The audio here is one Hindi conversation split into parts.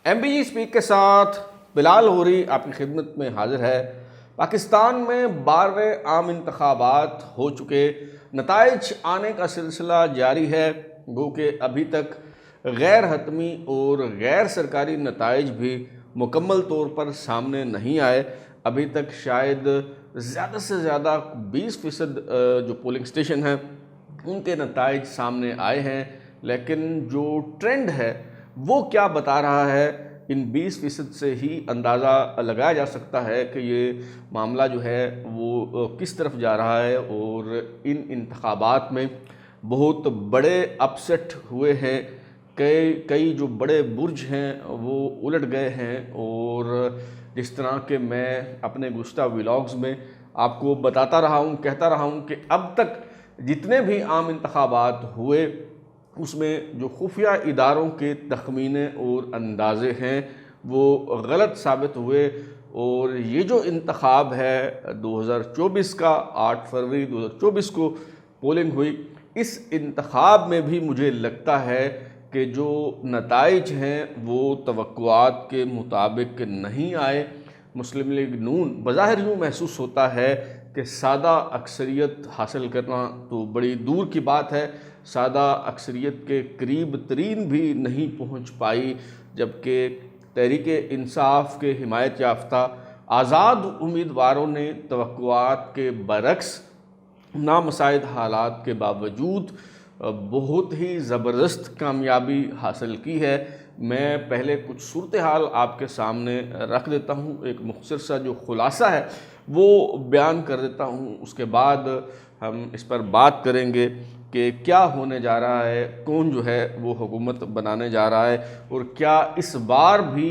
MBG स्पीक के साथ बिलाल होरी आपकी खिदमत में हाजिर है। पाकिस्तान में 12वें आम इंतखाबात हो चुके, नताइज आने का सिलसिला जारी है। गो कि अभी तक गैर हतमी और गैर सरकारी नताइज भी मुकम्मल तौर पर सामने नहीं आए। अभी तक शायद ज़्यादा से ज़्यादा 20% जो पोलिंग स्टेशन हैं उनके नताइज सामने आए हैं, लेकिन जो ट्रेंड है वो क्या बता रहा है, इन 20% से ही अंदाज़ा लगाया जा सकता है कि ये मामला जो है वो किस तरफ जा रहा है। और इन इंतखाबात में बहुत बड़े अपसेट हुए हैं, कई जो बड़े बुर्ज हैं वो उलट गए हैं। और जिस तरह के मैं अपने गुज़श्ता व्लॉग्स में आपको बताता रहा हूँ, कहता रहा हूँ कि अब तक जितने भी आम इंतखाबात हुए उसमें जो खुफिया इदारों के तखमीने और अंदाज़े हैं वो गलत साबित हुए। और ये जो इंतखाब है 2024 का, 8 फरवरी 2024 को पोलिंग हुई, इस इंतखाब में भी मुझे लगता है कि जो नताइज हैं वो तवक्कुआत के मुताबिक नहीं आए। मुस्लिम लीग नून बज़ाहिर यूँ महसूस होता है कि सादा अक्सरियत हासिल करना तो बड़ी दूर की बात है, सादा अक्सरियत के करीब तरीन भी नहीं पहुंच पाई, जबकि तहरीक इंसाफ के हिमायत याफ्ता आज़ाद उम्मीदवारों ने तवक्कुआत के बरक्स नामसाइद हालात के बावजूद बहुत ही ज़बरदस्त कामयाबी हासिल की है। मैं पहले कुछ सूरत हाल आपके सामने रख देता हूँ, एक मुख्तसर सा जो खुलासा है वो बयान कर देता हूँ, उसके बाद हम इस पर बात करेंगे कि क्या होने जा रहा है, कौन जो है वो हुकूमत बनाने जा रहा है, और क्या इस बार भी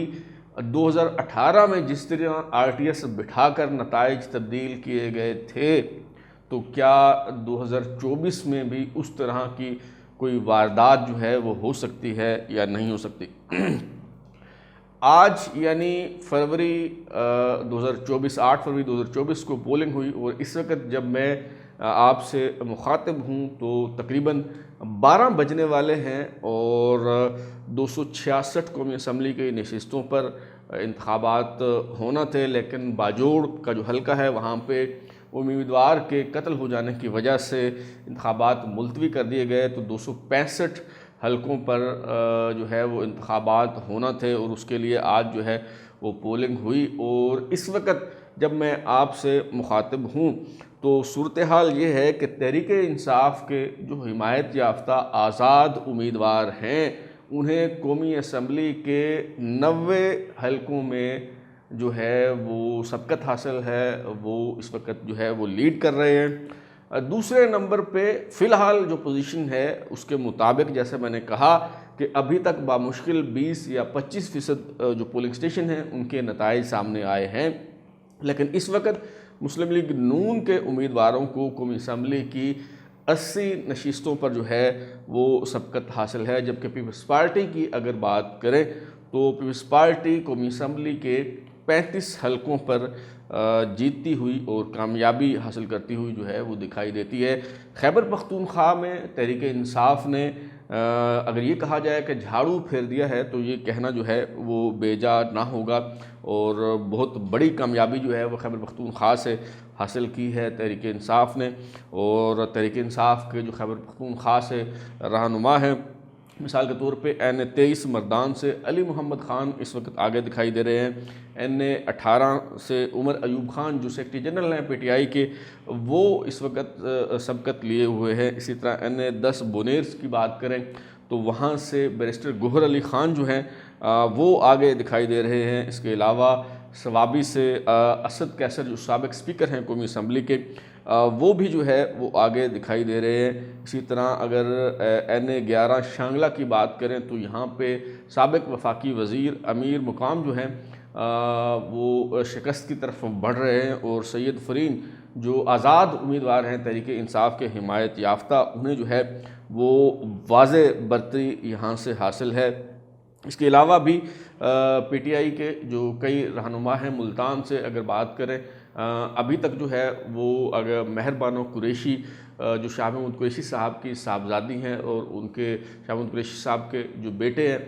2018 में जिस तरह RTS बिठाकर नताइज तब्दील किए गए थे तो क्या 2024 में भी उस तरह की कोई वारदात जो है वो हो सकती है या नहीं हो सकती। आज यानी फरवरी 2024, 8 फरवरी 2024 को पोलिंग हुई, और इस वक्त जब मैं आपसे मुखातिब हूँ तो तकरीबन 12 बजने वाले हैं और 266 कौमी असम्बली की नशिस्तों पर इंतखाबात होना थे, लेकिन बाजोड़ का जो हल्का है वहाँ पे उम्मीदवार के कत्ल हो जाने की वजह से इंतखाबात मुलतवी कर दिए गए। तो 265 हलकों पर जो है वो इंतखाबात होना थे और उसके लिए आज जो है वो पोलिंग हुई। और इस वक्त जब मैं आपसे मुखातिब हूँ तो सूरत हाल ये है कि तहरीक इंसाफ के जो हिमायत याफ्ता आज़ाद उम्मीदवार हैं उन्हें कौमी असम्बली के 90 हलकों में जो है वो सबकत हासिल है, वो इस वक्त जो है वो लीड कर रहे हैं। दूसरे नंबर पे फ़िलहाल जो पोजीशन है उसके मुताबिक जैसे मैंने कहा कि अभी तक बामुश्किल 20 या 25% जो पोलिंग स्टेशन हैं उनके नताइज सामने आए हैं, लेकिन इस वक्त मुस्लिम लीग नून के उम्मीदवारों को कौमी असम्बली की 80 नशिस्तों पर जो है वो सबकत हासिल है। जबकि पीपल्स पार्टी की अगर बात करें तो पीपल्स पार्टी कौमी असम्बली के 35 हलकों पर जीतती हुई और कामयाबी हासिल करती हुई जो है वो दिखाई देती है। खैबर पख्तूनख्वा में तहरीक इंसाफ ने अगर ये कहा जाए कि झाड़ू फेर दिया है तो ये कहना जो है वो बेजा ना होगा, और बहुत बड़ी कामयाबी जो है वो खैबर पख्तूनख्वा से हासिल की है तहरीक इंसाफ ने। और तहरीक इंसाफ के जो खैबर पख्तूनख्वा से रहनुमा हैं, मिसाल के तौर पे NA-23 मर्दान से अली मोहम्मद ख़ान इस वक्त आगे दिखाई दे रहे हैं। NA-18 से उमर अयूब ख़ान जो सेक्रेटरी जनरल हैं PTI के, वो इस वक्त सबकत लिए हुए हैं। इसी तरह NA-10 बोनेर्स की बात करें तो वहाँ से बैरिस्टर गोहर अली ख़ान जो हैं वो आगे दिखाई दे रहे हैं। इसके अलावा सवाबी से असद कैसर जो साबिक स्पीकर हैं कौमी असम्बली के, वो भी जो है वो आगे दिखाई दे रहे हैं। इसी तरह अगर NA-11 शांगला की बात करें तो यहाँ पे साबिक वफाकी वज़ीर अमीर मुकाम जो हैं वो शिकस्त की तरफ बढ़ रहे हैं, और सैयद फ़रीन जो आज़ाद उम्मीदवार हैं तहरीक इंसाफ के हिमायत याफ्ता, उन्हें जो है वो वाज़े बर्तरी यहाँ से हासिल है। इसके अलावा भी PTI के जो कई रहनुमा हैं, मुल्तान से अगर बात करें अभी तक जो है वो अगर मेहरबानो कुरैशी जो शाह महमूद कुरैशी साहब की साहबजादी हैं और उनके शाह महमूद कुरैशी साहब के जो बेटे हैं,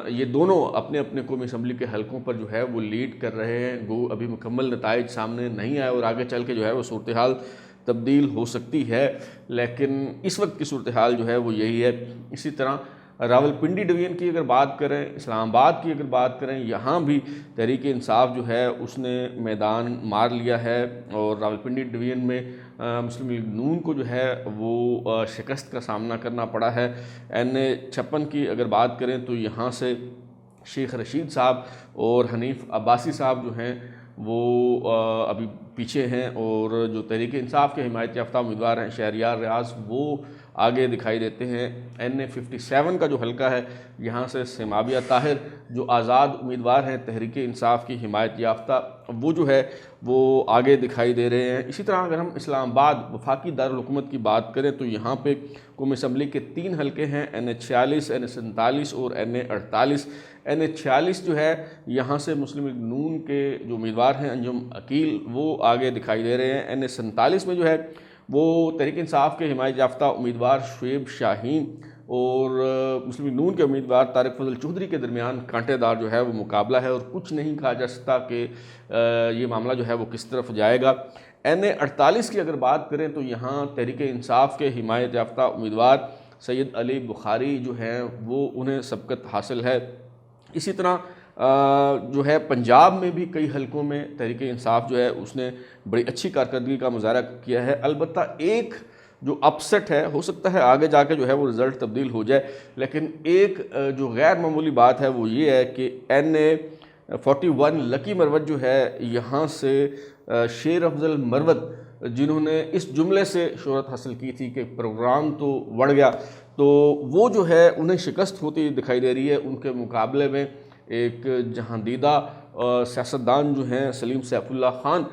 ये दोनों अपने अपने कौमी असम्बली के हलकों पर जो है वो लीड कर रहे हैं। गो अभी मुकम्मल नताइज सामने नहीं आए और आगे चल के जो है वो सूरत हाल तब्दील हो सकती है, लेकिन इस वक्त की सूरत हाल जो है वो यही है। इसी तरह रावलपिंडी डिवीज़न की अगर बात करें, इस्लामाबाद की अगर बात करें, यहाँ भी तहरीक इंसाफ जो है उसने मैदान मार लिया है और रावलपिंडी डिवीज़न में मुस्लिम लीग नून को जो है वो शिकस्त का सामना करना पड़ा है। NA-56 की अगर बात करें तो यहाँ से शेख रशीद साहब और हनीफ अब्बासी साहब जो हैं वो अभी पीछे हैं और जो तहरीक इंसाफ के हिमायत याफ्ता उम्मीदवार हैं शहरियार रियाज वो आगे दिखाई देते हैं। NA-57 का जो हलका है यहाँ से सेमाबिया ताहिर जो आज़ाद उम्मीदवार हैं तहरीक इंसाफ की हिमायत याफ्ता, वो जो है वो आगे दिखाई दे रहे हैं। इसी तरह अगर हम इस्लामाबाद वफाकी दारुल हुकूमत की बात करें तो यहाँ पे कौमी असम्बली के 3 हलके हैं, NA-46, NA-47 और NA-48। NA-46 जो है यहाँ से मुस्लिम लीग नून के जो उम्मीदवार हैं अंजुम अकील वो आगे दिखाई दे रहे हैं। NA-47 में जो है वो तहरीक इंसाफ के हिमायत याफ्ता उम्मीदवार शुएब शाहीन और मुस्लिम लीग नून के उम्मीदवार तारिक फजल चौधरी के दरमियान कांटेदार जो है वो मुकाबला है और कुछ नहीं कहा जा सकता कि ये मामला जो है वो किस तरफ जाएगा। NA-48 की अगर बात करें तो यहाँ तहरीक इंसाफ के हिमायत याफ्ता उम्मीदवार सैयद अली बुखारी जो हैं वो उन्हें सबकत हासिल है। इसी तरह जो है पंजाब में भी कई हलकों में तहरीक इंसाफ जो है उसने बड़ी अच्छी कारकर्दगी का मुजाहरा किया है। अलबत्ता एक जो अपसेट है, हो सकता है आगे जाके जो है वो रिज़ल्ट तब्दील हो जाए, लेकिन एक जो गैर मामूली बात है वो ये है कि NA-41 लकी मरवत जो है यहाँ से शेर अफजल मरवत जिन्होंने इस जुमले से शोहरत हासिल की थी कि प्रोग्राम तो बढ़ गया, तो वो जो है उन्हें शिकस्त होती दिखाई दे रही है। उनके मुकाबले में एक जहांदीदा सियासतदान जो हैं सलीम सैफुल्लाह खान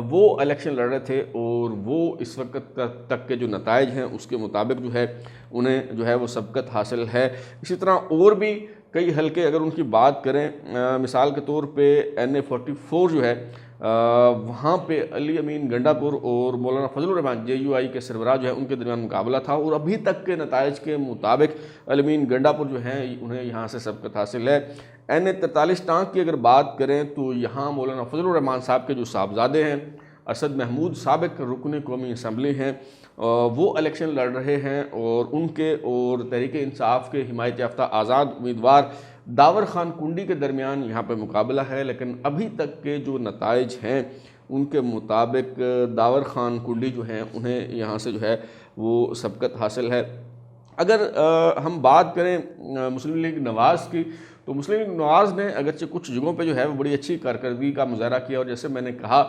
वो इलेक्शन लड़ रहे थे और वो इस वक्त तक के जो नताइज हैं उसके मुताबिक जो है उन्हें जो है वो सबकत हासिल है। इसी तरह और भी कई हलके अगर उनकी बात करें, मिसाल के तौर पे NA-44 जो है वहाँ पे अली अमीन गंडापुर और मौलाना फजलुर रहमान JUI के सरबराह जो है उनके दरमियान मुकाबला था और अभी तक के नताइज के मुताबिक अली अमीन गंडापुर जो हैं उन्हें यहाँ से सबकत हासिल है। NA-43 टांग की अगर बात करें तो यहाँ मौलाना फजलुर रहमान साहब के जो साहबजादे हैं असद महमूद साबिक रुकन कौमी असम्बली हैं वो इलेक्शन लड़ रहे हैं और उनके और तहरीक इंसाफ के हिमायत याफ्ता आज़ाद उम्मीदवार दावर खान कुंडी के दरमियान यहाँ पर मुकाबला है। लेकिन अभी तक के जो नताइज हैं उनके मुताबिक दावर खान कुंडी जो हैं उन्हें यहाँ से जो है वो सबकत हासिल है। अगर हम बात करें मुस्लिम लीग नवाज़ की तो मुस्लिम लीग नवाज़ ने अगरचे कुछ जगहों पे जो है वो बड़ी अच्छी कारकर्दगी का मुजाहरा किया और जैसे मैंने कहा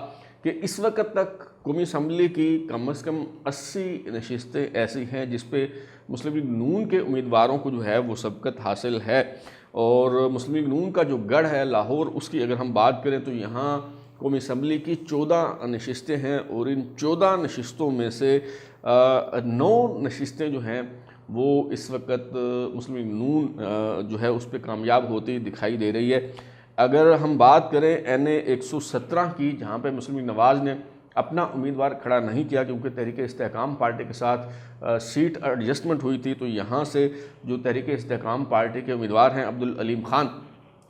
कि इस वक्त तक कौमी असम्बली की कम से कम 80 नशिस्तें ऐसी हैं जिस पे मुस्लिम लीग नून के उम्मीदवारों को जो है वो सबकत हासिल है। और मुस्लिम लीग नून का जो गढ़ है लाहौर, उसकी अगर हम बात करें तो यहाँ कौमी असम्बली की 14 नशिस्तें हैं और इन 14 नशिस्तों में से 9 नशिस्तें जो हैं वो इस वक्त मुस्लिम लीग नून जो है उस पर कामयाब होती दिखाई दे रही है। अगर हम बात करें NA-117 की, जहाँ पे मुस्लिम लीग नवाज़ ने अपना उम्मीदवार खड़ा नहीं किया क्योंकि तहरीक इस्तेहकाम पार्टी के साथ सीट एडजस्टमेंट हुई थी, तो यहाँ से जो तहरीक इस्तेहकाम पार्टी के उम्मीदवार हैं अब्दुल अलीम खान,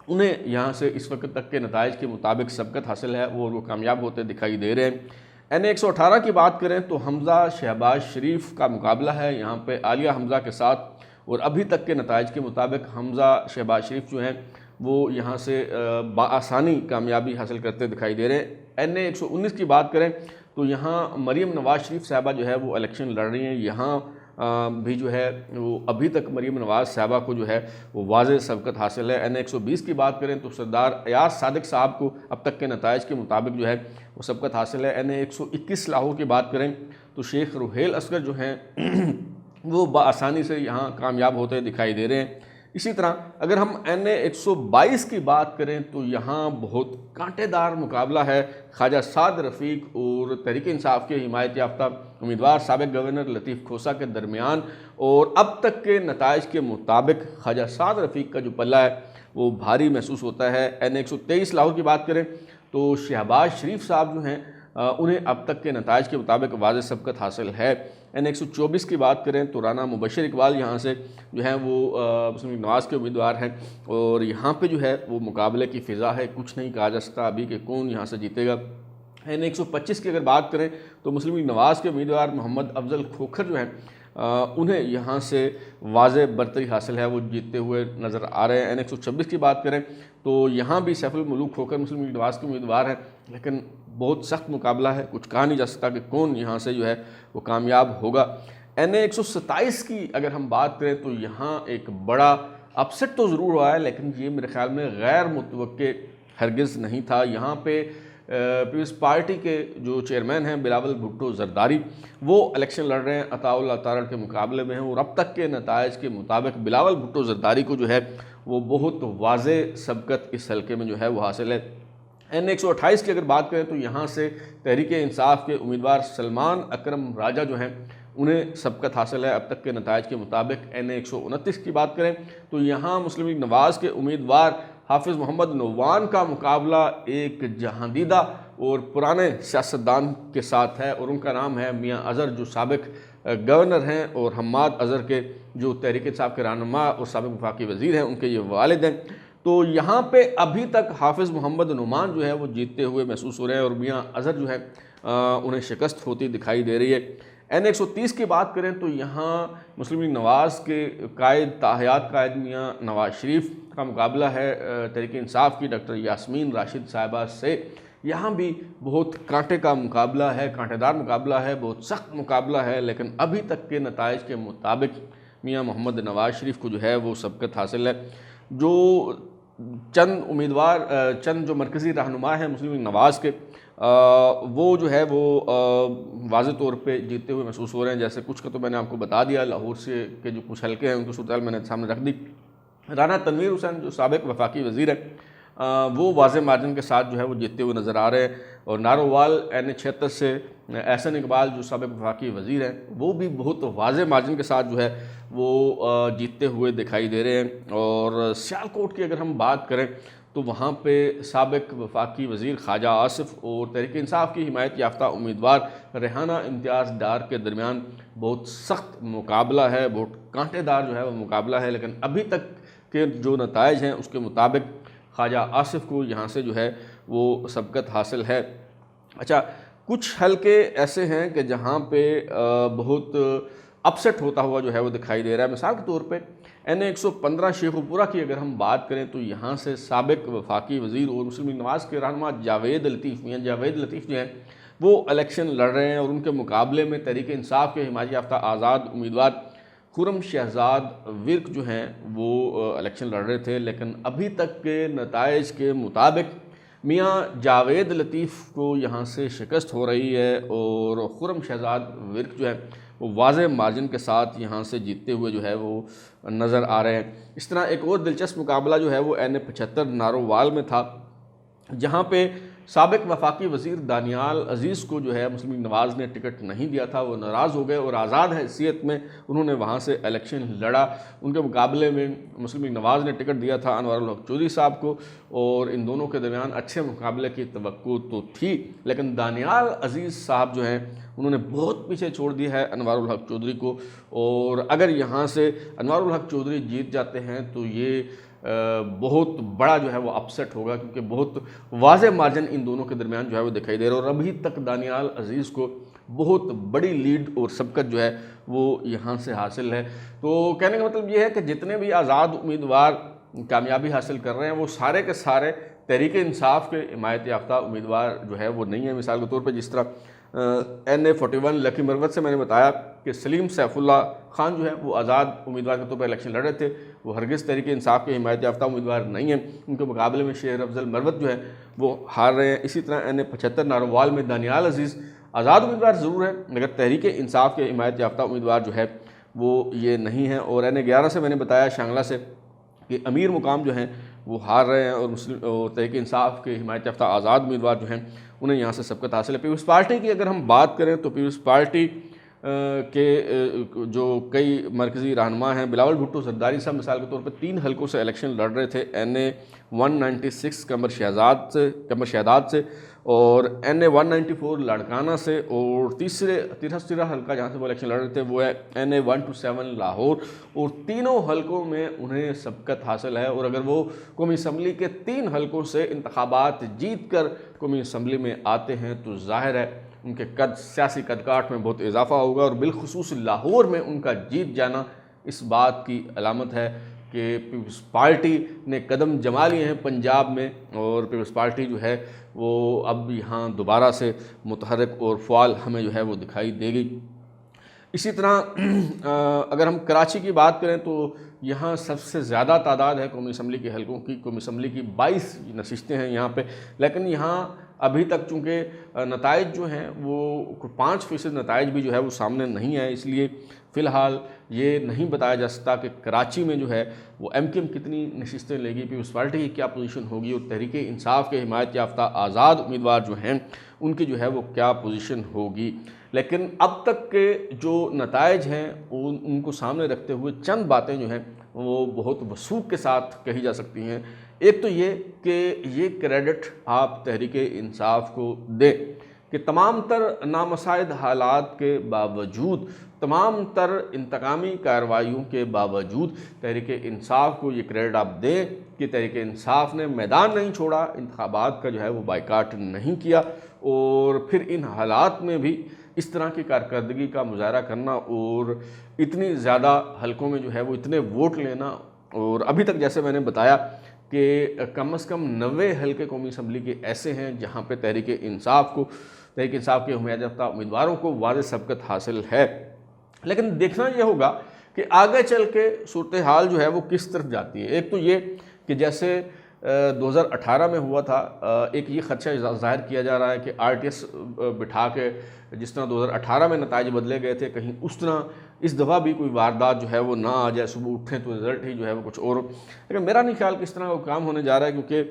उन्हें यहाँ से इस वक्त तक के नताइज के मुताबिक सबकत हासिल है, वो कामयाब होते दिखाई दे रहे हैं। NA-118 की बात करें तो हमज़ा शहबाज शरीफ का मुकाबला है यहाँ पे आलिया हमज़ा के साथ और अभी तक के नताइज के मुताबिक हमज़ा शहबाज शरीफ जो हैं वो यहाँ से बआसानी कामयाबी हासिल करते दिखाई दे रहे हैं। NA-119 की बात करें तो यहाँ मरीम नवाज़ शरीफ साहबा जो है वो इलेक्शन लड़ रही हैं। यहाँ भी जो है वो अभी तक मरीम नवाज़ साहबा को जो है वो वाज़ेह सबकत हासिल है। NA-120 की बात करें तो सरदार अयाज सादिक साहब को अब तक के नताइज के मुताबिक जो है वो सबकत हासिल है। NA-121 लाहौर की बात करें तो शेख रुहेल असगर जो हैं वो बआसानी से यहाँ कामयाब होते दिखाई दे रहे हैं। इसी तरह अगर हम NA-122 की बात करें तो यहाँ बहुत कांटेदार मुकाबला है ख्वाजा साद रफ़ीक और तहरीक इंसाफ के हिमायत याफ्ता उम्मीदवार साबिक गवर्नर लतीफ़ खोसा के दरमियान, और अब तक के नताइज के मुताबिक ख्वाजा साद रफ़ीक का जो पल्ला है वो भारी महसूस होता है। NA-123 लाहौर की बात करें तो शहबाज शरीफ साहब जो हैं उन्हें अब तक के नताइज के मुताबिक वाज़ेह सबकत हासिल है। N124 की बात करें तो राना मुबशर इकबाल यहाँ से जो है वो मुस्लिम लीग नवाज़ के उम्मीदवार हैं और यहाँ पे जो है वो मुकाबले की फ़िज़ा है, कुछ नहीं कहा जा सकता अभी कि कौन यहाँ से जीतेगा। N125 की अगर बात करें तो मुस्लिम लीग नवाज़ के उम्मीदवार मोहम्मद अफजल खोखर जो हैं उन्हें यहाँ से वाज़ेह बरतरी हासिल है, वो जीतते हुए नज़र आ रहे हैं। N126 की बात करें तो यहाँ भी सैफुल मुलूक खोखर मुस्लिम लीग नवाज़ के उम्मीदवार हैं, लेकिन बहुत सख्त मुकाबला है, कुछ कहा नहीं जा सकता कि कौन यहाँ से जो है वो कामयाब होगा। N127 की अगर हम बात करें तो यहाँ एक बड़ा अपसेट तो ज़रूर हुआ है, लेकिन ये मेरे ख्याल में गैर मुतवक्के हरगिज़ नहीं था। यहाँ पे पीपल्स पार्टी के जो चेयरमैन हैं बिलावल भुट्टो जरदारी, वो इलेक्शन लड़ रहे हैं अताउल्लाह तारड़ के मुकाबले में हैं और अब तक के नताइज के मुताबिक बिलावल भुट्टो जरदारी को जो है वो बहुत वाज़ेह सबकत इस हल्के में जो है वो हासिल है। N128 की अगर बात करें तो यहाँ से तहरीक इंसाफ के उम्मीदवार सलमान अकरम राजा जो हैं उन्हें सबकत हासिल है अब तक के नताइज के मुताबिक। N129 की बात करें तो यहाँ मुस्लिम लीग नवाज़ के उम्मीदवार हाफिज़ मोहम्मद नोवान का मुकाबला एक जहांदीदा और पुराने सियासतदान के साथ है और उनका नाम है मियाँ अज़हर, जो साबिक गवर्नर हैं और हम्माद अज़हर के जो तहरीक इंसाफ के रहनुमा और साबिक वफाकी वज़ीर हैं, उनके ये वालिद हैं। तो यहाँ पे अभी तक हाफिज़ मोहम्मद नोमान जो है वो जीतते हुए महसूस हो रहे हैं और मियाँ अज़हर जो है उन्हें शिकस्त होती दिखाई दे रही है। N130 की बात करें तो यहाँ मुस्लिम लीग नवाज़ के कायद ताहयात कायद मियाँ नवाज़ शरीफ का मुकाबला है तहरीक इंसाफ की डॉक्टर यास्मीन राशिद साहिबा से। यहाँ भी बहुत कांटे का मुकाबला है, कांटेदार मुकाबला है, बहुत सख्त मुकाबला है, लेकिन अभी तक के नताइज के मुताबिक मियाँ मोहम्मद नवाज़ शरीफ को जो है वो सबकत हासिल है। जो चंद उम्मीदवार चंद जो मरकज़ी रहनुमा हैं मुस्लिम लीग नवाज़ के वो जो है वो वाज़ेह तौर पे जीतते हुए महसूस हो रहे हैं। जैसे कुछ का तो मैंने आपको बता दिया, लाहौर से के जो कुछ हल्के हैं उनकी सूरत मैंने सामने रख दी। राना तनवीर हुसैन जो साबिक वफाकी वज़ीर है वो वाज़ेह मार्जिन के साथ जो है वो जीतते हुए नज़र आ रहे हैं और नारोवाल N76 से एहसन इकबाल जो साबिक वफाकी वज़ीर हैं वो भी बहुत वाज़ेह मार्जिन के साथ जो है वो जीतते हुए दिखाई दे रहे हैं। और सियालकोट की अगर हम बात करें तो वहाँ पे साबिक वफाकी वज़ीर ख्वाजा आसिफ और तहरीक इंसाफ की हिमायत याफ्ता उम्मीदवार रेहाना इम्तियाज़ डार के दरमियान बहुत सख्त मुकाबला है, बहुत कांटेदार जो है वो मुकाबला है, लेकिन अभी तक के जो नताइज हैं उसके मुताबिक ख्वाजा आसिफ को यहाँ से जो है वो सबकत हासिल है। अच्छा, कुछ हल्के ऐसे हैं कि जहाँ पे बहुत अपसेट होता हुआ जो है वो दिखाई दे रहा है। मिसाल के तौर पे N115 शेखुपुरा की अगर हम बात करें तो यहाँ से साबिक वफाकी वज़ीर और मुस्लिम लीग नवाज़ के रहनुमा जावेद लतीफ़ मियाँ जावेद लतीफ़ जो हैं वो इलेक्शन लड़ रहे हैं और उनके मुकाबले में तहरीक इंसाफ के हिमायत याफ्ता आज़ाद उम्मीदवार खुरम शहजाद विर्क जो हैं वो इलेक्शन लड़ रहे थे, लेकिन अभी तक के नताइज के मुताबिक मियाँ जावेद लतीफ़ को यहाँ से शिकस्त हो रही है और खुरम शहजाद विर्क जो है वो वाज़ेह मार्जिन के साथ यहाँ से जीतते हुए जो है वो नज़र आ रहे हैं। इस तरह एक और दिलचस्प मुकाबला जो है वो N75 नारोवाल में था, जहाँ पे साबिक वफाकी वज़ीर दानियाल अज़ीज़ को जो है मुस्लिम लीग नवाज़ ने टिकट नहीं दिया था, वो नाराज़ हो गए और आज़ाद हैसियत में उन्होंने वहाँ से इलेक्शन लड़ा। उनके मुकाबले में मुस्लिम लीग नवाज़ ने टिकट दिया था अनवारुल हक चौधरी साहब को और इन दोनों के दरमियान अच्छे मुकाबले की तवक्को तो थी, लेकिन दानियाल अज़ीज़ साहब जो हैं उन्होंने बहुत पीछे छोड़ दिया है अनवारुल हक चौधरी को। और अगर यहाँ से अनवारुल हक चौधरी जीत जाते हैं तो ये बहुत बड़ा जो है वो अपसेट होगा, क्योंकि बहुत वाज़ेह मार्जिन इन दोनों के दरमियान जो है वो दिखाई दे रहा है और अभी तक दानियाल अज़ीज़ को बहुत बड़ी लीड और सबकत जो है वो यहाँ से हासिल है। तो कहने का मतलब ये है कि जितने भी आज़ाद उम्मीदवार कामयाबी हासिल कर रहे हैं वो सारे के सारे तहरीक इंसाफ के हिमायत याफ्ता उम्मीदवार जो है वो नहीं है। मिसाल के तौर पर जिस तरह N41 लकी मरवत से मैंने बताया कि सलीम सैफुल्ला खान जो है वो आज़ाद उम्मीदवार के तौर पर इलेक्शन लड़ रहे थे, वो हरगिज़ तहरीक इंसाफ के हिमायत याफ्ता उम्मीदवार नहीं हैं, उनके मुकाबले में शेर अफजल मरवत जो है वो हार रहे हैं। इसी तरह N75 नारोवाल में दानियाल अज़ीज़ आज़ाद उम्मीदवार ज़रूर है, मगर तहरीक इंसाफ के हिमायत याफ्ता उम्मीदवार जो है वो ये नहीं है। और N11 से मैंने बताया शांगला से कि अमीर मुकाम जो हैं वो हार रहे हैं और मुस्लिम और तहरीक इंसाफ के हिमायत याफ्ता आज़ाद उम्मीदवार जो हैं उन्हें यहाँ से सबकत हासिल है। पीपल्स पार्टी की अगर हम बात करें तो पीपल्स पार्टी के जो कई मरकज़ी रहनुमा हैं, बिलावल भुट्टो जरदारी साहब मिसाल के तौर पर 3 हलकों से इलेक्शन लड़ रहे थे, NA 196 कमर शहदाद से और NA 194 लाड़काना से, और तीसरा हल्का जहाँ से वो इलेक्शन लड़ रहे थे वो है NA 127 लाहौर, और तीनों हलकों में उन्हें सबकत हासिल है। और अगर वो कौमी असम्बली के 3 हलकों से इंतखाबात जीत कर कौमी असम्बली में आते हैं तो जाहिर है उनके सियासी कदकाठ में बहुत इजाफा होगा, और बिलखुसूस लाहौर में उनका जीत जाना इस बात की अलामत है कि पीपल्स पार्टी ने कदम जमा लिए हैं पंजाब में, और पीपल्स पार्टी जो है वो अब यहाँ दोबारा से मुतहरक और फ़ाल हमें जो है वो दिखाई देगी। इसी तरह अगर हम कराची की बात करें तो यहाँ सबसे ज़्यादा तादाद है कौमी असम्बली के हलकों की। कौमी असम्बली की 22 नशिस्तें हैं यहाँ पे, लेकिन यहाँ अभी तक चूँकि नताइज जो हैं वो 5% नताइज भी जो है वो सामने नहीं आए, इसलिए फ़िलहाल ये नहीं बताया जा सकता कि कराची में जो है वो MKM कितनी नशिस्तें लेगी, पीपल्स पार्टी की क्या पोजीशन होगी, और तहरीक इंसाफ के हिमायत याफ्ता आज़ाद उम्मीदवार जो हैं उनकी जो है वो क्या पोजीशन होगी। लेकिन अब तक के जो नताइज हैं उनको सामने रखते हुए चंद बातें जो हैं वो बहुत वसूख के साथ कही जा सकती हैं। एक तो ये कि ये क्रेडिट आप तहरीक इंसाफ को दें कि तमाम तर नामसाइद हालात के बावजूद, तमाम तर इंतकामी कार्रवाइयों के बावजूद तहरीक इंसाफ को ये क्रेडिट आप दें कि तहरीक इंसाफ ने मैदान नहीं छोड़ा, इंतखाबात का जो है वो बाइकाट नहीं किया, और फिर इन हालात में भी इस तरह की कारकर्दगी का मुजाहरा करना और इतनी ज़्यादा हलकों में जो है वो इतने वोट लेना। और अभी तक जैसे मैंने बताया कि कम से कम 90 हलके कौमी असम्बली के ऐसे हैं जहाँ पे तहरीक इंसाफ के हिमायत याफ्ता उम्मीदवारों को वाज़ेह सबकत हासिल है। लेकिन देखना यह होगा कि आगे चल के सूरत हाल जो है वो किस तरफ जाती है। एक तो ये कि जैसे 2018 में हुआ था, एक ये खदशा ज़ाहिर किया जा रहा है कि RTS बिठा के जिस तरह 2018 में नताइज बदले गए थे, कहीं उस तरह इस दफ़ा भी कोई वारदात जो है वो ना आ जाए, सुबह उठें तो रिज़ल्ट ही जो है वो कुछ और। लेकिन मेरा नहीं ख्याल कि इस तरह का काम होने जा रहा है, क्योंकि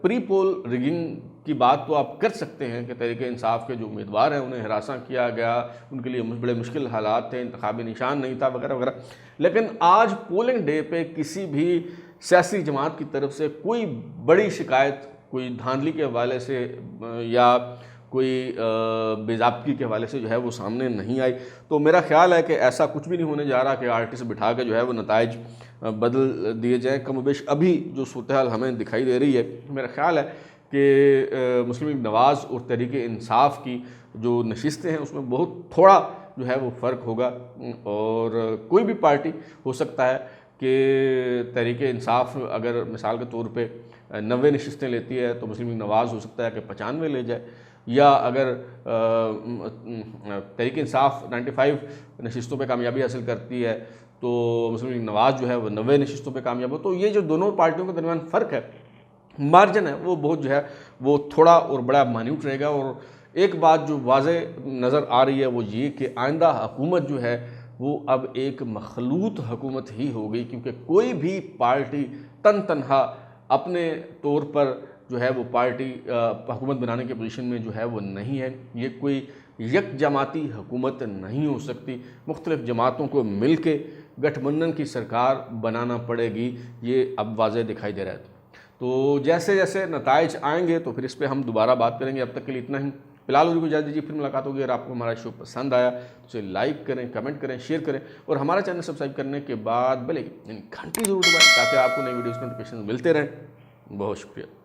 प्री पोल रिगिंग की बात तो आप कर सकते हैं कि तहरीक इंसाफ के जो उम्मीदवार हैं उन्हें हरासा किया गया, उनके लिए बड़े मुश्किल हालात थे, इंतखाबी निशान नहीं था वगैरह वगैरह। लेकिन आज पोलिंग डे पे किसी भी सियासी जमात की तरफ से कोई बड़ी शिकायत कोई धांधली के हवाले से या कोई बेज़ाब्ती के हवाले से जो है वो सामने नहीं आई। तो मेरा ख्याल है कि ऐसा कुछ भी नहीं होने जा रहा कि RTS बिठा के जो है वो नताइज बदल दिए जाएँ। कमोबेश अभी जो सूरत हाल हमें दिखाई दे रही है, मेरा ख्याल है कि मुस्लिम लीग नवाज़ और तहरीक इंसाफ की जो नशिस्तें हैं उसमें बहुत थोड़ा जो है वो फ़र्क होगा, और कोई भी पार्टी हो सकता है कि तहरीक इंसाफ अगर मिसाल के तौर पे 90 नशिस्तें लेती है तो मुस्लिम लीग नवाज़ हो सकता है कि 95 ले जाए, या अगर तहरीक इंसाफ 95 नशिस्तों पे कामयाबी हासिल करती है तो मुस्लिम लीग नवाज़ जो है वो 90 नशिस्तों पे कामयाब हो। तो ये जो दोनों पार्टियों के दरमियान फ़र्क है, मार्जिन है, वो बहुत जो है वो थोड़ा और बड़ा मान्यूट रहेगा। और एक बात जो वाज़े नज़र आ रही है वो ये कि आइंदा हुकूमत जो है वो अब एक मखलूत हुकूमत ही हो गई, क्योंकि कोई भी पार्टी तनहा अपने तौर पर जो है वो पार्टी हुकूमत बनाने के पोजीशन में जो है वो नहीं है। ये कोई यक जमाती हुकूमत नहीं हो सकती, मुख्तलिफ जमातों को मिल के गठबंधन की सरकार बनाना पड़ेगी, ये अब वाज़े दिखाई दे रहा है। तो जैसे जैसे नताइज आएंगे तो फिर इस पर हम दोबारा बात करेंगे। अब तक के लिए इतना ही, फिलहाल उनको इजाज़त दीजिए, फिर मुलाकात होगी। अगर आपको हमारा शो पसंद आया तो उसे लाइक करें, कमेंट करें, शेयर करें, और हमारा चैनल सब्सक्राइब करने के बाद बेल घंटी ज़रूर दबाएं ताकि आपको नई वीडियोज़ के नोटिफिकेशन मिलते रहें। बहुत शुक्रिया।